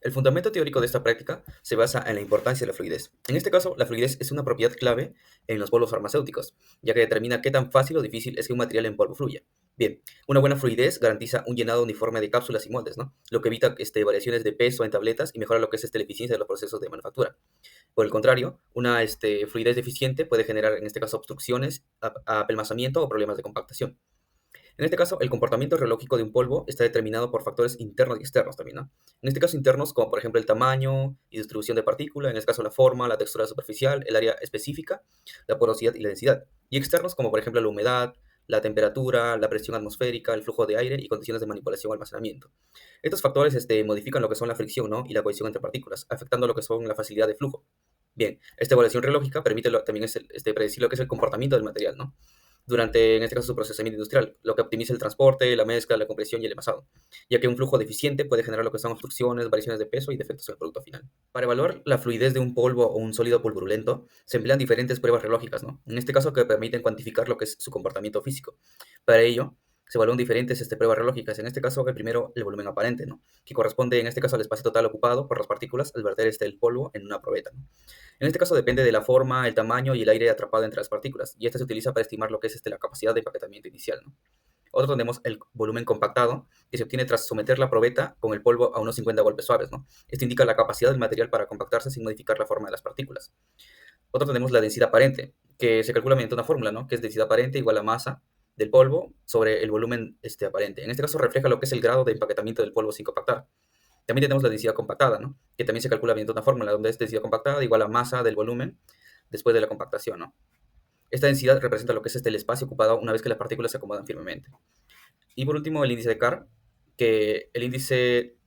El fundamento teórico de esta práctica se basa en la importancia de la fluidez. En este caso, la fluidez es una propiedad clave en los polvos farmacéuticos, ya que determina qué tan fácil o difícil es que un material en polvo fluya. Bien, una buena fluidez garantiza un llenado uniforme de cápsulas y moldes, ¿no? Lo que evita variaciones de peso en tabletas y mejora lo que es la eficiencia de los procesos de manufactura. Por el contrario, una fluidez deficiente puede generar, en este caso, obstrucciones, apelmazamiento o problemas de compactación. En este caso, el comportamiento reológico de un polvo está determinado por factores internos y externos también, ¿no? En este caso, internos, como por ejemplo el tamaño y distribución de partícula, en este caso la forma, la textura superficial, el área específica, la porosidad y la densidad. Y externos, como por ejemplo la humedad, la temperatura, la presión atmosférica, el flujo de aire y condiciones de manipulación o almacenamiento. Estos factores modifican lo que son la fricción, ¿no? Y la cohesión entre partículas, afectando lo que son la facilidad de flujo. Bien, esta evaluación reológica permite también predecir lo que es el comportamiento del material, ¿no? Durante, en este caso, su procesamiento industrial, lo que optimiza el transporte, la mezcla, la compresión y el envasado, ya que un flujo deficiente puede generar lo que son obstrucciones, variaciones de peso y defectos en el producto final. Para evaluar la fluidez de un polvo o un sólido pulverulento, se emplean diferentes pruebas reológicas, ¿no? En este caso, que permiten cuantificar lo que es su comportamiento físico. Para ello, se evalúan diferentes pruebas reológicas. En este caso, el primero, el volumen aparente, ¿no? Que corresponde, en este caso, al espacio total ocupado por las partículas al verter el polvo en una probeta, ¿no? En este caso depende de la forma, el tamaño y el aire atrapado entre las partículas, y este se utiliza para estimar lo que es la capacidad de empaquetamiento inicial, ¿no? Otro tenemos el volumen compactado, que se obtiene tras someter la probeta con el polvo a unos 50 golpes suaves, ¿no? Esto indica la capacidad del material para compactarse sin modificar la forma de las partículas. Otro tenemos la densidad aparente, que se calcula mediante una fórmula, ¿no? Que es densidad aparente igual a masa del polvo sobre el volumen aparente. En este caso refleja lo que es el grado de empaquetamiento del polvo sin compactar. También tenemos la densidad compactada, ¿no? Que también se calcula mediante una fórmula donde es densidad compactada igual a masa del volumen después de la compactación, ¿no? Esta densidad representa lo que es el espacio ocupado una vez que las partículas se acomodan firmemente. Y por último, el índice de Carr, que el índice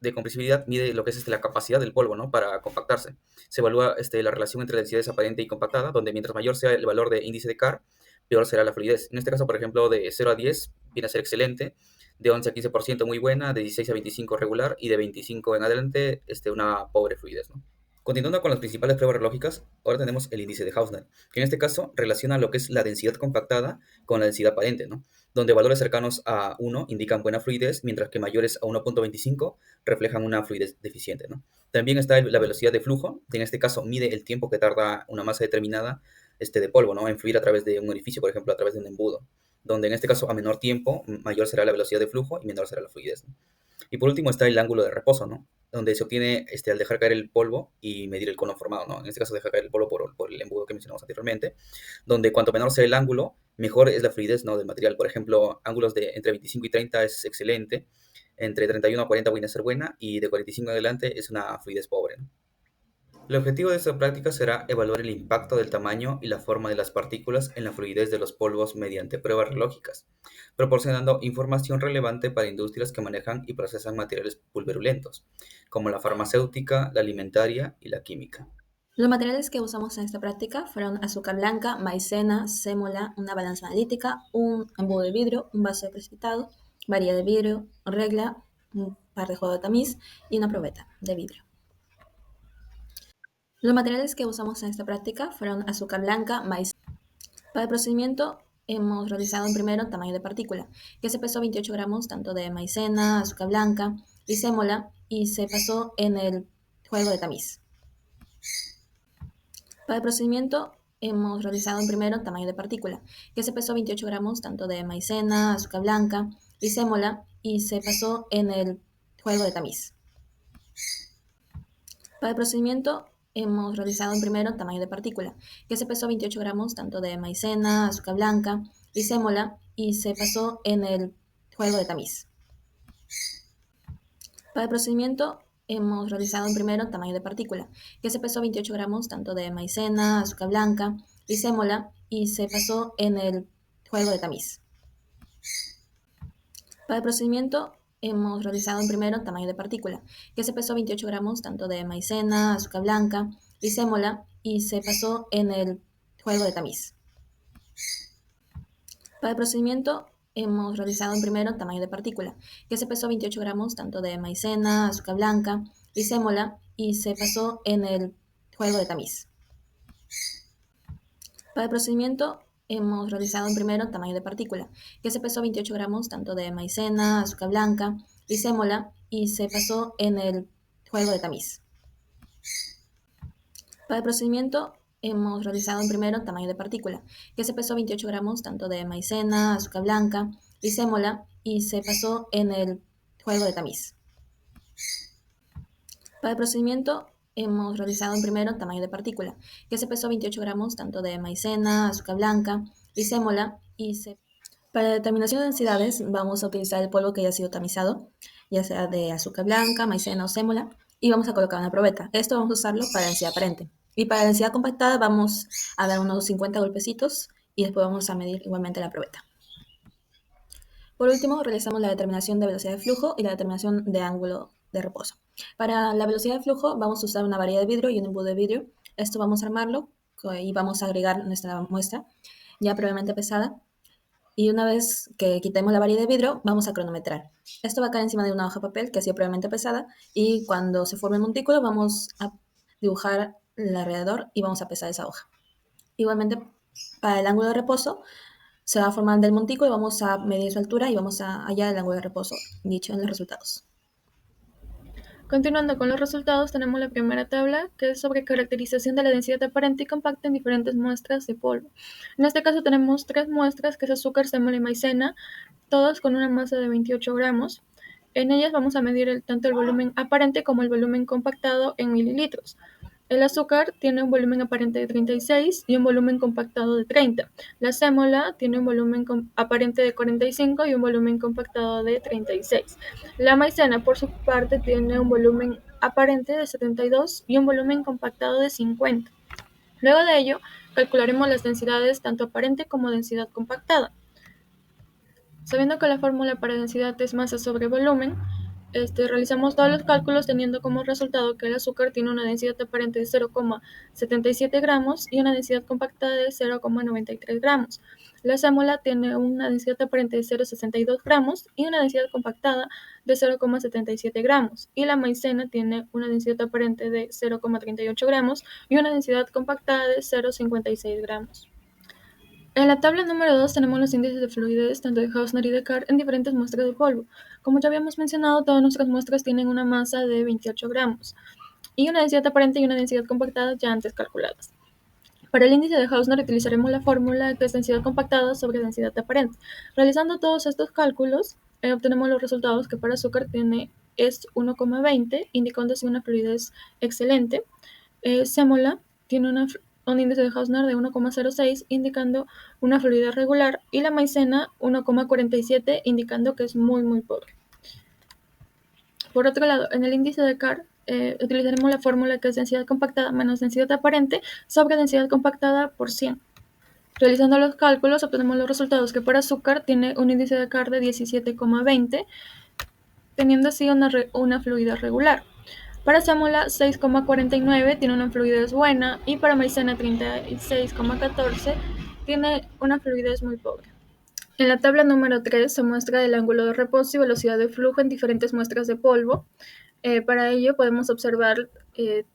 de compresibilidad mide lo que es la capacidad del polvo, ¿no? Para compactarse. Se evalúa la relación entre densidades aparente y compactada, donde mientras mayor sea el valor de índice de Carr, peor será la fluidez. En este caso, por ejemplo, de 0 a 10 viene a ser excelente, de 11 a 15% muy buena, de 16 a 25 regular y de 25 en adelante una pobre fluidez, ¿no? Continuando con las principales pruebas reológicas, ahora tenemos el índice de Hausner, que en este caso relaciona lo que es la densidad compactada con la densidad aparente, ¿no? Donde valores cercanos a 1 indican buena fluidez, mientras que mayores a 1.25 reflejan una fluidez deficiente, ¿no? También está la velocidad de flujo, que en este caso mide el tiempo que tarda una masa determinada de polvo, ¿no? En fluir a través de un orificio, por ejemplo, a través de un embudo, donde en este caso a menor tiempo, mayor será la velocidad de flujo y menor será la fluidez, ¿no? Y por último está el ángulo de reposo, ¿no? Donde se obtiene al dejar caer el polvo y medir el cono formado, ¿no? En este caso dejar caer el polvo por el embudo que mencionamos anteriormente, donde cuanto menor sea el ángulo, mejor es la fluidez, ¿no? Del material. Por ejemplo, ángulos de entre 25 y 30 es excelente, entre 31 a 40 viene a ser buena y de 45 en adelante es una fluidez pobre, ¿no? El objetivo de esta práctica será evaluar el impacto del tamaño y la forma de las partículas en la fluidez de los polvos mediante pruebas reológicas, proporcionando información relevante para industrias que manejan y procesan materiales pulverulentos, como la farmacéutica, la alimentaria y la química. Los materiales que usamos en esta práctica fueron azúcar blanca, maicena, sémola, una balanza analítica, un embudo de vidrio, un vaso de precipitado, varilla de vidrio, regla, un par de juego de tamiz y una probeta de vidrio. Los materiales que usamos en esta práctica fueron azúcar blanca, maicena. Para el procedimiento hemos realizado primero tamaño de partícula, que se pesó 28 gramos tanto de maicena, azúcar blanca y sémola y se pasó en el juego de tamiz. Para el procedimiento hemos realizado primero tamaño de partícula, que se pesó 28 gramos tanto de maicena, azúcar blanca y sémola y se pasó en el juego de tamiz. Para el procedimiento hemos realizado primero tamaño de partícula, que se pesó 28 gramos tanto de maicena, azúcar blanca y sémola y se pasó en el juego de tamiz. Para el procedimiento hemos realizado primero tamaño de partícula, que se pesó 28 gramos tanto de maicena, azúcar blanca y sémola y se pasó en el juego de tamiz. Para el procedimiento hemos realizado primero tamaño de partícula, que se pesó 28 gramos tanto de maicena, azúcar blanca y sémola y se pasó en el juego de tamiz. Para el procedimiento hemos realizado primero tamaño de partícula, que se pesó 28 gramos tanto de maicena, azúcar blanca y sémola y se pasó en el juego de tamiz. Para el procedimiento hemos realizado primero tamaño de partícula, que se pesó 28 gramos tanto de maicena, azúcar blanca y sémola y se pasó en el juego de tamiz. Para el procedimiento hemos realizado en primero tamaño de partícula, que se pesó 28 gramos tanto de maicena, azúcar blanca y sémola y se pasó en el juego de tamiz. Para el procedimiento hemos realizado en primero tamaño de partícula, que se pesó 28 gramos tanto de maicena, azúcar blanca y sémola y se... Para la determinación de densidades vamos a utilizar el polvo que haya sido tamizado, ya sea de azúcar blanca, maicena o sémola, y vamos a colocar una probeta. Esto vamos a usarlo para densidad aparente. Y para densidad compactada vamos a dar unos 50 golpecitos y después vamos a medir igualmente la probeta. Por último, realizamos la determinación de velocidad de flujo y la determinación de ángulo de reposo. Para la velocidad de flujo vamos a usar una varilla de vidrio y un embudo de vidrio. Esto vamos a armarlo y vamos a agregar nuestra muestra ya previamente pesada. Y una vez que quitemos la varilla de vidrio, vamos a cronometrar. Esto va a caer encima de una hoja de papel que ha sido previamente pesada y cuando se forme el montículo vamos a dibujar el alrededor y vamos a pesar esa hoja. Igualmente, para el ángulo de reposo, se va a formar del montículo y vamos a medir su altura y vamos a hallar el ángulo de reposo dicho en los resultados. Continuando con los resultados, tenemos la primera tabla, que es sobre caracterización de la densidad aparente y compacta en diferentes muestras de polvo. En este caso tenemos 3 muestras, que es azúcar, sémola y maicena, todas con una masa de 28 gramos. En ellas vamos a medir tanto el volumen aparente como el volumen compactado en mililitros. El azúcar tiene un volumen aparente de 36 y un volumen compactado de 30. La sémola tiene un volumen aparente de 45 y un volumen compactado de 36. La maicena, por su parte, tiene un volumen aparente de 72 y un volumen compactado de 50. Luego de ello, calcularemos las densidades tanto aparente como densidad compactada. Sabiendo que la fórmula para densidad es masa sobre volumen, realizamos todos los cálculos teniendo como resultado que el azúcar tiene una densidad aparente de 0,77 gramos y una densidad compactada de 0,93 gramos. La sémola tiene una densidad aparente de 0,62 gramos y una densidad compactada de 0,77 gramos. Y la maicena tiene una densidad aparente de 0,38 gramos y una densidad compactada de 0,56 gramos. En la tabla número 2 tenemos los índices de fluidez tanto de Hausner y de Carr en diferentes muestras de polvo. Como ya habíamos mencionado, todas nuestras muestras tienen una masa de 28 gramos y una densidad aparente y una densidad compactada ya antes calculadas. Para el índice de Hausner utilizaremos la fórmula que es densidad compactada sobre densidad aparente. Realizando todos estos cálculos, obtenemos los resultados que para azúcar es 1,20, indicando así una fluidez excelente. Sémola tiene un índice de Hausner de 1,06, indicando una fluidez regular, y la maicena 1,47, indicando que es muy muy pobre. Por otro lado, en el índice de Carr utilizaremos la fórmula que es densidad compactada menos densidad aparente sobre densidad compactada por 100. Realizando los cálculos obtenemos los resultados que para azúcar tiene un índice de Carr de 17,20, teniendo así una fluidez regular. Para sémola 6,49 tiene una fluidez buena y para maicena 36,14 tiene una fluidez muy pobre. En la tabla número 3 se muestra el ángulo de reposo y velocidad de flujo en diferentes muestras de polvo. Para ello podemos observar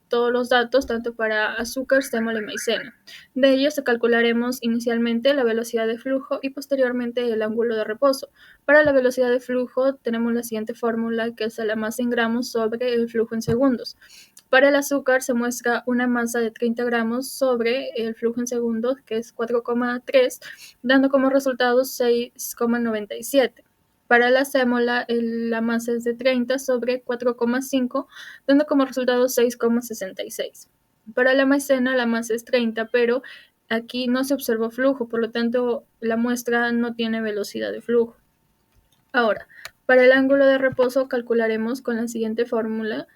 todos los datos tanto para azúcar, sémola y maicena. De ellos calcularemos inicialmente la velocidad de flujo y posteriormente el ángulo de reposo. Para la velocidad de flujo tenemos la siguiente fórmula, que es la masa en gramos sobre el flujo en segundos. Para el azúcar se muestra una masa de 30 gramos sobre el flujo en segundos, que es 4,3, dando como resultado 6,97. Para la sémola, la masa es de 30 sobre 4,5, dando como resultado 6,66. Para la maicena, la masa es 30, pero aquí no se observó flujo, por lo tanto, la muestra no tiene velocidad de flujo. Ahora, para el ángulo de reposo calcularemos con la siguiente fórmula,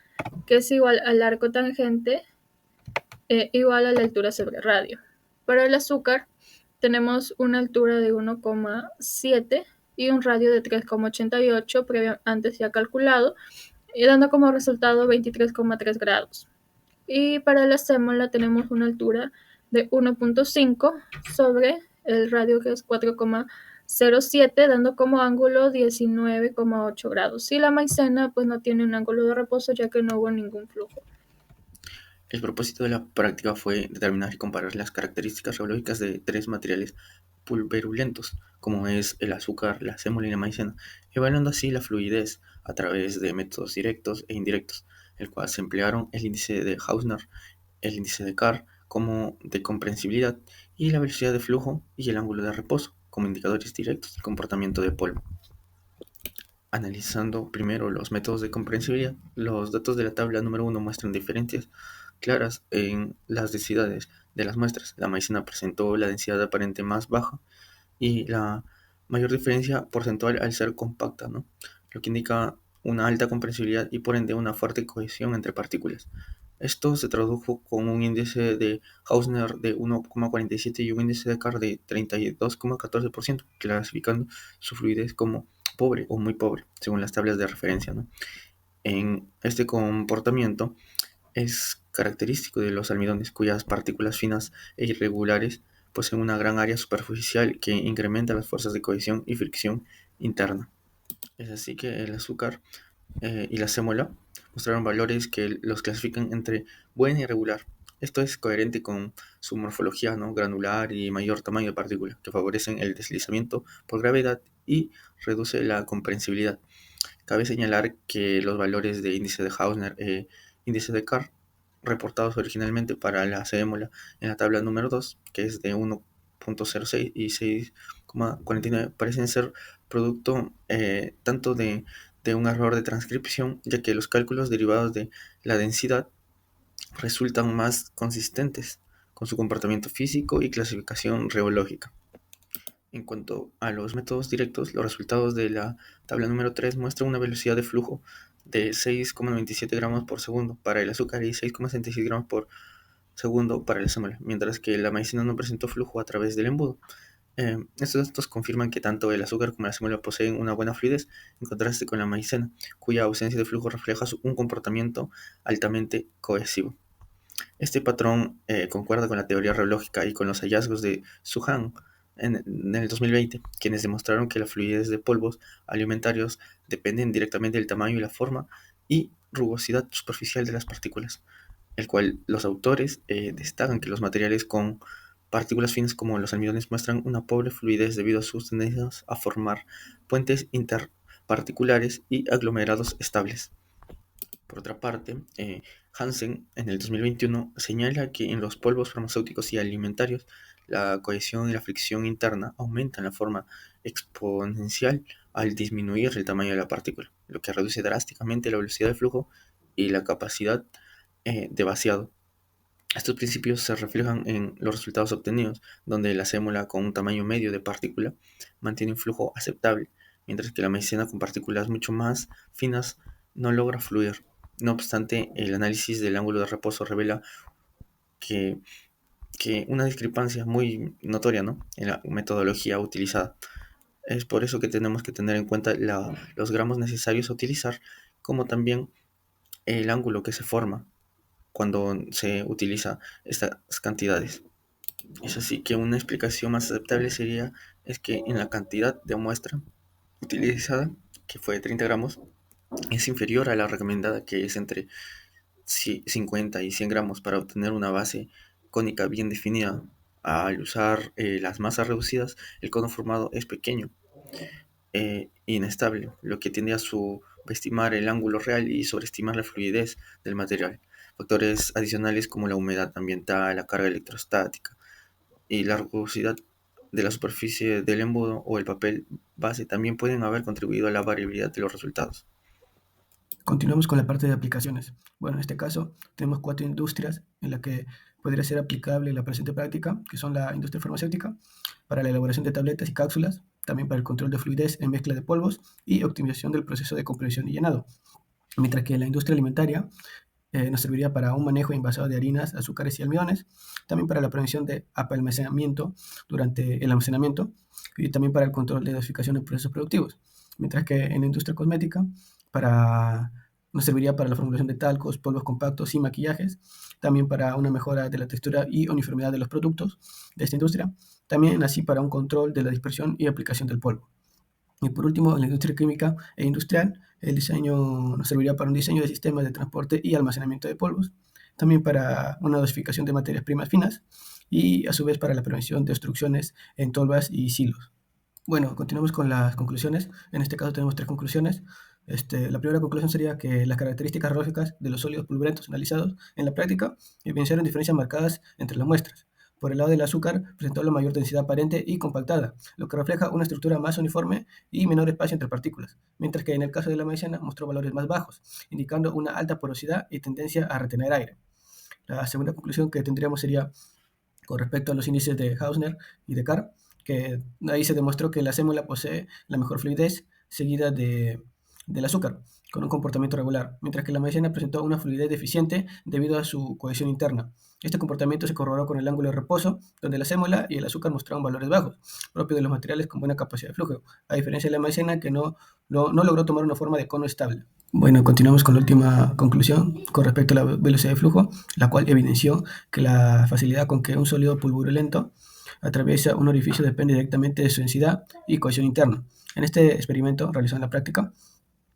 que es igual al arco tangente igual a la altura sobre radio. Para el azúcar, tenemos una altura de 1,7 y un radio de 3,88 antes ya calculado, y dando como resultado 23,3 grados. Y para la sémola tenemos una altura de 1,5 sobre el radio, que es 4,07, dando como ángulo 19,8 grados. Y la maicena pues no tiene un ángulo de reposo ya que no hubo ningún flujo. El propósito de la práctica fue determinar y comparar las características geológicas de 3 materiales pulverulentos, como es el azúcar, la sémola y la maicena, evaluando así la fluidez a través de métodos directos e indirectos. el cual se emplearon el índice de Hausner, el índice de Carr como de comprensibilidad y la velocidad de flujo y el ángulo de reposo como indicadores directos del comportamiento de polvo. Analizando primero los métodos de comprensibilidad, los datos de la tabla número 1 muestran diferencias claras en las densidades de las muestras. La maicena presentó la densidad aparente más baja y la mayor diferencia porcentual al ser compacta, ¿no? Lo que indica una alta comprensibilidad y por ende una fuerte cohesión entre partículas. Esto se tradujo con un índice de Hausner de 1,47 y un índice de Carr de 32,14%, clasificando su fluidez como pobre o muy pobre, según las tablas de referencia, ¿no? En este comportamiento es característico de los almidones, cuyas partículas finas e irregulares poseen una gran área superficial que incrementa las fuerzas de cohesión y fricción interna. Es así que el azúcar y la sémola mostraron valores que los clasifican entre buena y regular. Esto es coherente con su morfología, ¿no?, granular y mayor tamaño de partícula, que favorecen el deslizamiento por gravedad y reduce la comprensibilidad. Cabe señalar que los valores de índice de Hausner e índice de Carr, reportados originalmente para la sémola en la tabla número 2, que es de 1,06 y 6,49, parecen ser producto tanto de un error de transcripción, ya que los cálculos derivados de la densidad resultan más consistentes con su comportamiento físico y clasificación reológica. En cuanto a los métodos directos, los resultados de la tabla número 3 muestran una velocidad de flujo de 6,97 gramos por segundo para el azúcar y 6,66 gramos por segundo para la sémola, mientras que la maicena no presentó flujo a través del embudo. Estos datos confirman que tanto el azúcar como la sémola poseen una buena fluidez, en contraste con la maicena, cuya ausencia de flujo refleja un comportamiento altamente cohesivo. Este patrón concuerda con la teoría reológica y con los hallazgos de Suhan en el 2020, quienes demostraron que la fluidez de polvos alimentarios dependen directamente del tamaño y la forma y rugosidad superficial de las partículas, el cual los autores destacan que los materiales con partículas finas como los almidones muestran una pobre fluidez debido a sus tendencias a formar puentes interparticulares y aglomerados estables. Por otra parte, Hansen en el 2021 señala que en los polvos farmacéuticos y alimentarios la cohesión y la fricción interna aumentan de forma exponencial al disminuir el tamaño de la partícula, lo que reduce drásticamente la velocidad de flujo y la capacidad de vaciado. Estos principios se reflejan en los resultados obtenidos, donde la sémola con un tamaño medio de partícula mantiene un flujo aceptable, mientras que la maicena con partículas mucho más finas no logra fluir. No obstante, el análisis del ángulo de reposo revela que, que una discrepancia muy notoria, ¿no?, en la metodología utilizada. Es por eso que tenemos que tener en cuenta los gramos necesarios a utilizar, como también el ángulo que se forma cuando se utiliza estas cantidades. Es así que una explicación más aceptable es que en la cantidad de muestra utilizada, que fue de 30 gramos, es inferior a la recomendada, que es entre 50 y 100 gramos para obtener una base cónica bien definida. Al usar las masas reducidas, el cono formado es pequeño e inestable, lo que tiende a subestimar el ángulo real y sobreestimar la fluidez del material. Factores adicionales como la humedad ambiental, la carga electrostática y la rugosidad de la superficie del embudo o el papel base también pueden haber contribuido a la variabilidad de los resultados. Continuamos con la parte de aplicaciones. Bueno, en este caso tenemos 4 industrias en las que podría ser aplicable la presente práctica, que son la industria farmacéutica, para la elaboración de tabletas y cápsulas, también para el control de fluidez en mezcla de polvos y optimización del proceso de compresión y llenado. Mientras que la industria alimentaria nos serviría para un manejo envasado de harinas, azúcares y almidones, también para la prevención de apalmacenamiento durante el almacenamiento y también para el control de dosificación en procesos productivos. Mientras que en la industria cosmética nos serviría para la formulación de talcos, polvos compactos y maquillajes, también para una mejora de la textura y uniformidad de los productos de esta industria, también así para un control de la dispersión y aplicación del polvo. Y por último, en la industria química e industrial, el diseño nos serviría para un diseño de sistemas de transporte y almacenamiento de polvos, también para una dosificación de materias primas finas y a su vez para la prevención de obstrucciones en tolvas y silos. Bueno, continuamos con las conclusiones. En este caso tenemos 3 conclusiones. La primera conclusión sería que las características radiológicas de los sólidos pulverulentos analizados en la práctica evidenciaron diferencias marcadas entre las muestras. Por el lado del azúcar, presentó la mayor densidad aparente y compactada, lo que refleja una estructura más uniforme y menor espacio entre partículas, mientras que en el caso de la maicena mostró valores más bajos, indicando una alta porosidad y tendencia a retener aire. La segunda conclusión que tendríamos sería con respecto a los índices de Hausner y de Carr, que ahí se demostró que la sémola posee la mejor fluidez seguida del azúcar, con un comportamiento regular, mientras que la maicena presentó una fluidez deficiente debido a su cohesión interna. Este comportamiento se corroboró con el ángulo de reposo, donde la sémola y el azúcar mostraron valores bajos, propios de los materiales con buena capacidad de flujo, a diferencia de la maicena que no logró tomar una forma de cono estable. Bueno, continuamos con la última conclusión con respecto a la velocidad de flujo, la cual evidenció que la facilidad con que un sólido pulverulento atraviesa un orificio depende directamente de su densidad y cohesión interna. En este experimento, realizado en la práctica,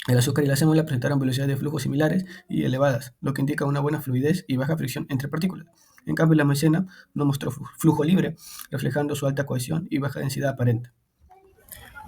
el azúcar y la sémola presentaron velocidades de flujo similares y elevadas, lo que indica una buena fluidez y baja fricción entre partículas. En cambio, la maicena no mostró flujo libre, reflejando su alta cohesión y baja densidad aparente.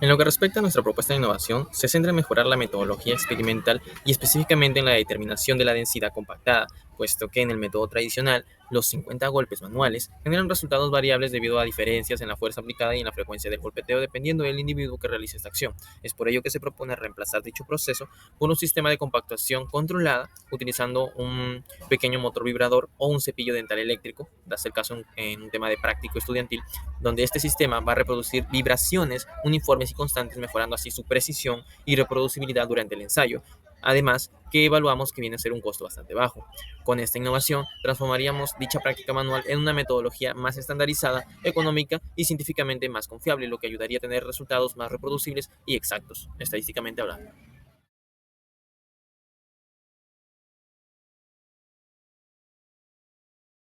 En lo que respecta a nuestra propuesta de innovación, se centra en mejorar la metodología experimental y específicamente en la determinación de la densidad compactada, puesto que en el método tradicional, los 50 golpes manuales generan resultados variables debido a diferencias en la fuerza aplicada y en la frecuencia del golpeteo dependiendo del individuo que realice esta acción. Es por ello que se propone reemplazar dicho proceso por un sistema de compactación controlada utilizando un pequeño motor vibrador o un cepillo dental eléctrico, dase el caso en un tema de práctico estudiantil, donde este sistema va a reproducir vibraciones uniformes y constantes, mejorando así su precisión y reproducibilidad durante el ensayo. Además, que evaluamos que viene a ser un costo bastante bajo. Con esta innovación, transformaríamos dicha práctica manual en una metodología más estandarizada, económica y científicamente más confiable, lo que ayudaría a tener resultados más reproducibles y exactos, estadísticamente hablando.